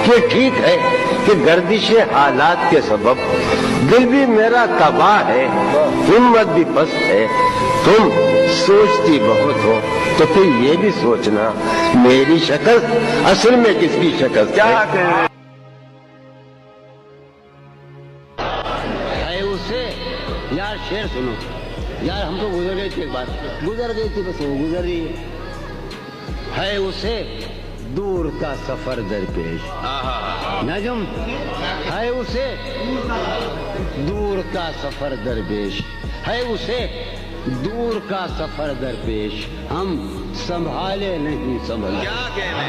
ये ठीक है कि गर्दिश हालात के सबब दिल भी मेरा तबाह है, हिम्मत भी पस्त है। तुम सोचती बहुत हो तो फिर ये भी सोचना मेरी शक्ल असल में किसकी शक्ल क्या है? उसे यार शेर सुनो यार, हम तो गुजर गई थी, एक बात गुजर गई थी, बस वो गुजर रही है। उसे दूर का सफर दरपेश नजम है, उसे दूर का सफर दरपेश है, उसे दूर का सफर दरपेश हम संभाले नहीं संभल। क्या कहने